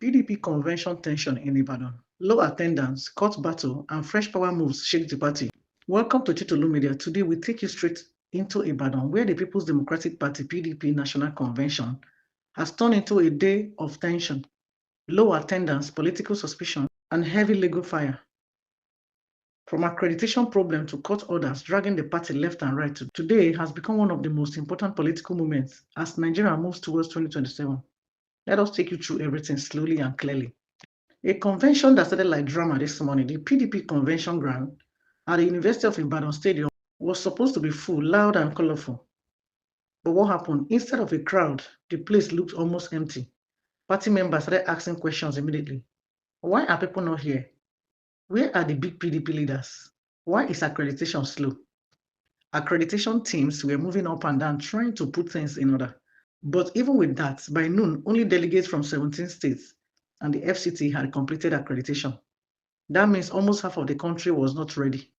PDP convention tension in Ibadan. Low attendance, court battle, and fresh power moves shake the party. Welcome to Titolo Media. Today we take you straight into Ibadan, where the People's Democratic Party PDP National Convention has turned into a day of tension, low attendance, political suspicion, and heavy legal fire. From accreditation problem to court orders dragging the party left and right, today has become one of the most important political moments as Nigeria moves towards 2027. Let us take you through everything slowly and clearly. A convention that started like drama this morning, the PDP convention ground at the University of Ibadan Stadium was supposed to be full, loud and colorful. But what happened? Instead of a crowd, the place looked almost empty. Party members started asking questions immediately. Why are people not here? Where are the big PDP leaders? Why is accreditation slow? Accreditation teams were moving up and down trying to put things in order. But even with that, by noon, only delegates from 17 states and the FCT had completed accreditation. That means almost half of the country was not ready.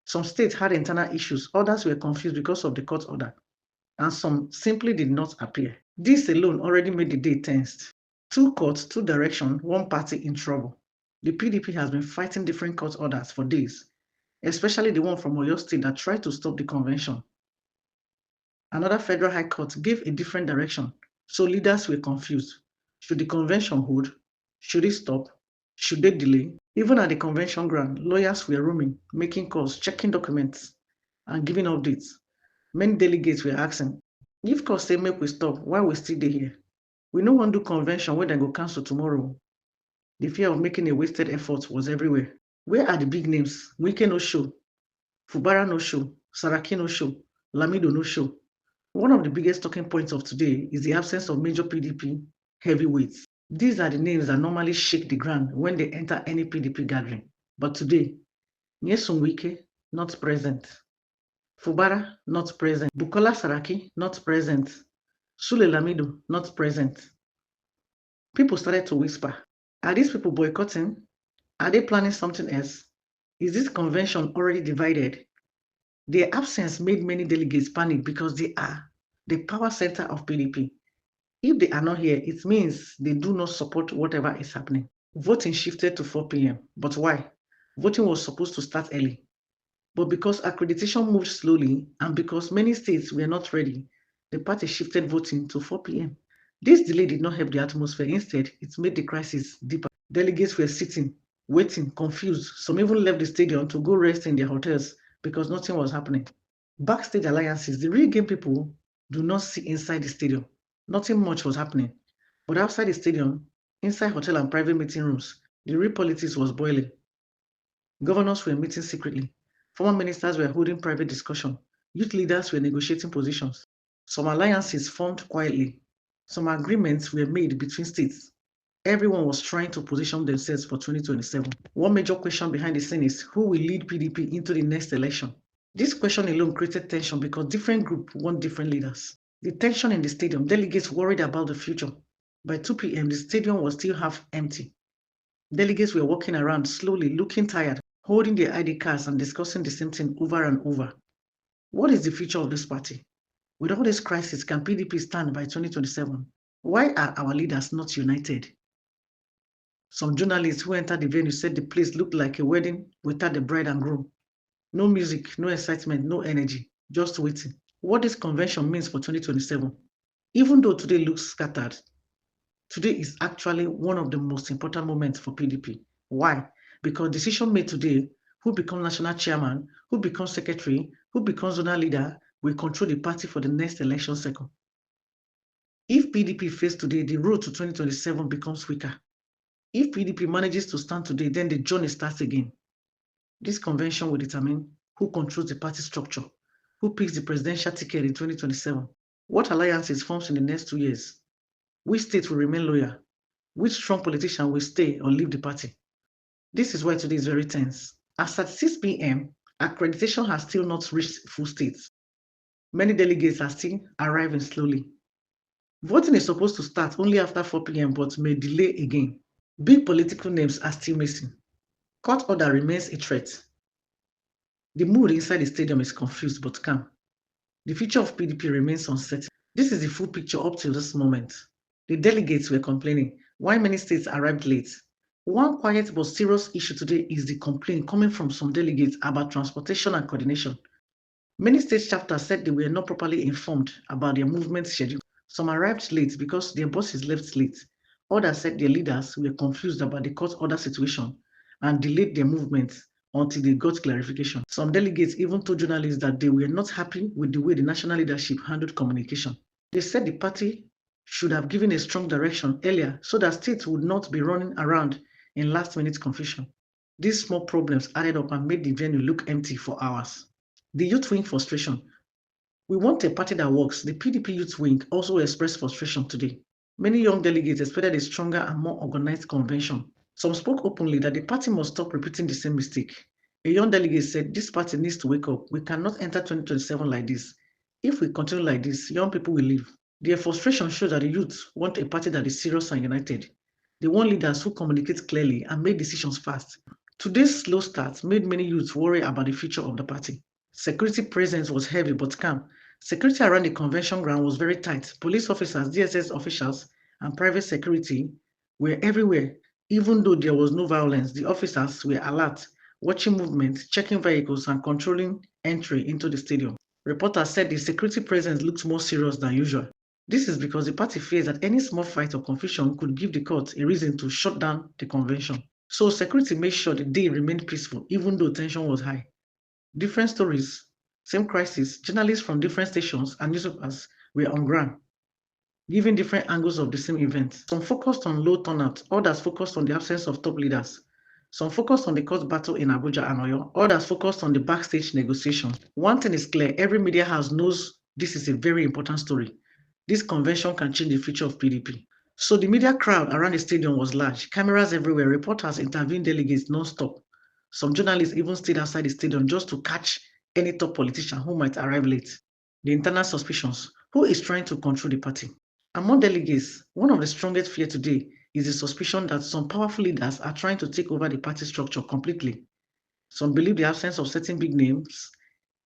Some states had internal issues, others were confused because of the court order, and some simply did not appear. This alone already made the day tensed. Two courts, two directions, one party in trouble. The PDP has been fighting different court orders for days, especially the one from Oyo State that tried to stop the convention. Another federal high court gave a different direction, so leaders were confused. Should the convention hold? Should it stop? Should they delay? Even at the convention ground, lawyers were roaming, making calls, checking documents, and giving updates. Many delegates were asking, if court say make we stop, why we still dey here? We no wan do convention wey dem go cancel tomorrow. The fear of making a wasted effort was everywhere. Where are the big names? Wike no show, Fubara no show, Saraki no show, Lamido no show. One of the biggest talking points of today is the absence of major PDP heavyweights. These are the names that normally shake the ground when they enter any PDP gathering. But today, Nyesom Wike, not present. Fubara, not present. Bukola Saraki, not present. Sule Lamido, not present. People started to whisper, are these people boycotting? Are they planning something else? Is this convention already divided? Their absence made many delegates panic because they are the power center of PDP. If they are not here, it means they do not support whatever is happening. Voting shifted to 4 p.m. But why? Voting was supposed to start early. But because accreditation moved slowly and because many states were not ready, the party shifted voting to 4 p.m. This delay did not help the atmosphere. Instead, it made the crisis deeper. Delegates were sitting, waiting, confused. Some even left the stadium to go rest in their hotels because nothing was happening. Backstage alliances, the real game people do not see inside the stadium. Nothing much was happening. But outside the stadium, inside hotel and private meeting rooms, the real politics was boiling. Governors were meeting secretly. Former ministers were holding private discussion. Youth leaders were negotiating positions. Some alliances formed quietly. Some agreements were made between states. Everyone was trying to position themselves for 2027. One major question behind the scene is who will lead PDP into the next election? This question alone created tension because different groups want different leaders. The tension in the stadium, delegates worried about the future. By 2 p.m., the stadium was still half empty. Delegates were walking around slowly, looking tired, holding their ID cards and discussing the same thing over and over. What is the future of this party? With all this crisis, can PDP stand by 2027? Why are our leaders not united? Some journalists who entered the venue said the place looked like a wedding without the bride and groom. No music, no excitement, no energy, just waiting. What this convention means for 2027, even though today looks scattered, today is actually one of the most important moments for PDP. Why? Because decision made today, who becomes national chairman, who becomes secretary, who becomes zonal leader, will control the party for the next election cycle. If PDP fails today, the road to 2027 becomes weaker. If PDP manages to stand today, then the journey starts again. This convention will determine who controls the party structure, who picks the presidential ticket in 2027, what alliances forms in the next 2 years, which state will remain loyal, which strong politician will stay or leave the party. This is why today is very tense. As at 6 p.m., accreditation has still not reached full states. Many delegates are still arriving slowly. Voting is supposed to start only after 4 p.m. but may delay again. Big political names are still missing. Court order remains a threat. The mood inside the stadium is confused but calm. The future of PDP remains uncertain. This is the full picture up till this moment. The delegates were complaining. Why many states arrived late? One quiet but serious issue today is the complaint coming from some delegates about transportation and coordination. Many state chapters said they were not properly informed about their movement schedule. Some arrived late because their bosses left late. Others said their leaders were confused about the court order situation and delayed their movements until they got clarification. Some delegates even told journalists that they were not happy with the way the national leadership handled communication. They said the party should have given a strong direction earlier so that states would not be running around in last-minute confusion. These small problems added up and made the venue look empty for hours. The youth wing frustration. We want a party that works. The PDP youth wing also expressed frustration today. Many young delegates expected a stronger and more organized convention. Some spoke openly that the party must stop repeating the same mistake. A young delegate said, "This party needs to wake up. We cannot enter 2027 like this. If we continue like this, young people will leave." Their frustration shows that the youth want a party that is serious and united. They want leaders who communicate clearly and make decisions fast. Today's slow start made many youths worry about the future of the party. Security presence was heavy but calm. Security around the convention ground was very tight. Police officers, DSS officials, and private security were everywhere. Even though there was no violence, the officers were alert, watching movements, checking vehicles, and controlling entry into the stadium. Reporters said the security presence looked more serious than usual. This is because the party fears that any small fight or confusion could give the court a reason to shut down the convention. So security made sure the day remained peaceful, even though tension was high. Different stories, same crisis. Journalists from different stations and newspapers were on ground, giving different angles of the same event. Some focused on low turnout, others focused on the absence of top leaders. Some focused on the court battle in Abuja and Oyo, others focused on the backstage negotiation. One thing is clear, every media house knows this is a very important story. This convention can change the future of PDP. So the media crowd around the stadium was large. Cameras everywhere, reporters interviewing delegates non-stop. Some journalists even stayed outside the stadium just to catch any top politician who might arrive late. The internal suspicions. Who is trying to control the party? Among delegates, one of the strongest fears today is the suspicion that some powerful leaders are trying to take over the party structure completely. Some believe the absence of certain big names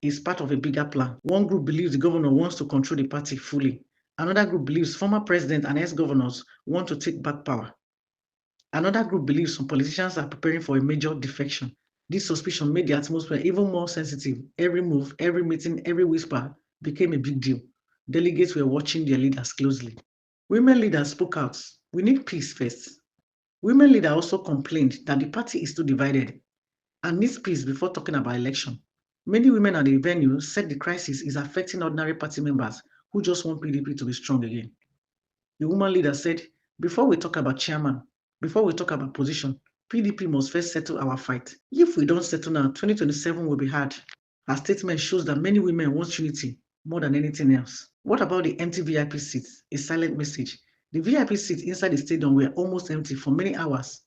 is part of a bigger plan. One group believes the governor wants to control the party fully. Another group believes former president and ex-governors want to take back power. Another group believes some politicians are preparing for a major defection. This suspicion made the atmosphere even more sensitive. Every move, every meeting, every whisper became a big deal. Delegates were watching their leaders closely. Women leaders spoke out. We need peace first. Women leaders also complained that the party is too divided and needs peace before talking about election. Many women at the venue said the crisis is affecting ordinary party members who just want PDP to be strong again. The woman leader said, "Before we talk about chairman, before we talk about position, PDP must first settle our fight. If we don't settle now, 2027 will be hard." Her statement shows that many women want unity more than anything else. What about the empty VIP seats? A silent message. The VIP seats inside the stadium were almost empty for many hours.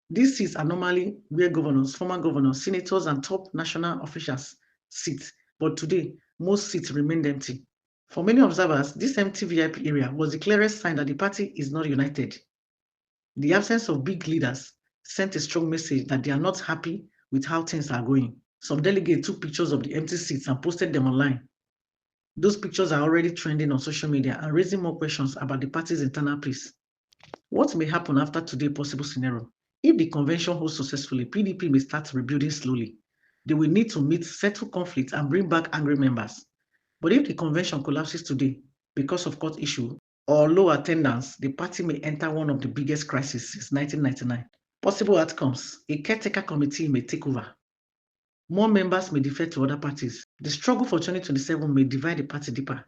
These seats are normally where governors, former governors, senators, and top national officials sit, but today, most seats remained empty. For many observers, this empty VIP area was the clearest sign that the party is not united. The absence of big leaders sent a strong message that they are not happy with how things are going. Some delegates took pictures of the empty seats and posted them online. Those pictures are already trending on social media and raising more questions about the party's internal peace. What may happen after today's possible scenario? If the convention holds successfully, PDP may start rebuilding slowly. They will need to meet, settle conflicts, and bring back angry members. But if the convention collapses today because of court issue or low attendance, the party may enter one of the biggest crises since 1999. Possible outcomes: a caretaker committee may take over. More members may defect to other parties. The struggle for 2027 may divide the party deeper.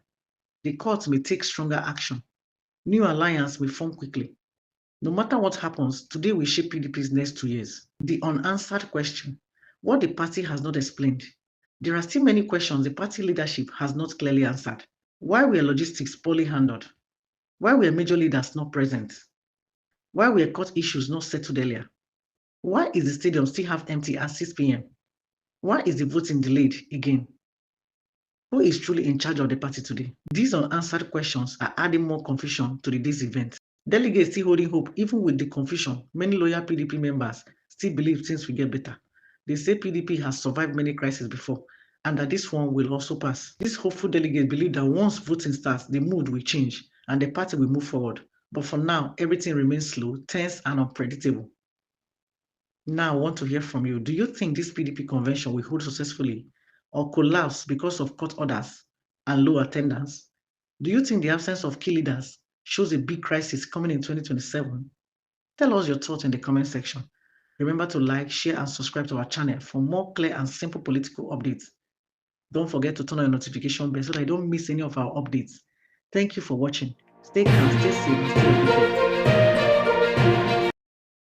The court may take stronger action. New alliance may form quickly. No matter what happens, today will shape PDP's next 2 years. The unanswered question: what the party has not explained. There are still many questions the party leadership has not clearly answered. Why were logistics poorly handled? Why were major leaders not present? Why were court issues not settled earlier? Why is the stadium still half empty at 6 p.m.? Why is the voting delayed again? Who is truly in charge of the party today? These unanswered questions are adding more confusion to today's event. Delegates still holding hope. Even with the confusion, many loyal PDP members still believe things will get better. They say PDP has survived many crises before and that this one will also pass. These hopeful delegates believe that once voting starts, the mood will change and the party will move forward. But for now, everything remains slow, tense, and unpredictable. Now, I want to hear from you. Do you think this PDP convention will hold successfully or collapse because of court orders and low attendance? Do you think the absence of key leaders shows a big crisis coming in 2027? Tell us your thoughts in the comment section. Remember to like, share, and subscribe to our channel for more clear and simple political updates. Don't forget to turn on your notification bell so that you don't miss any of our updates. Thank you for watching. Stay calm, stay safe, and stay updated.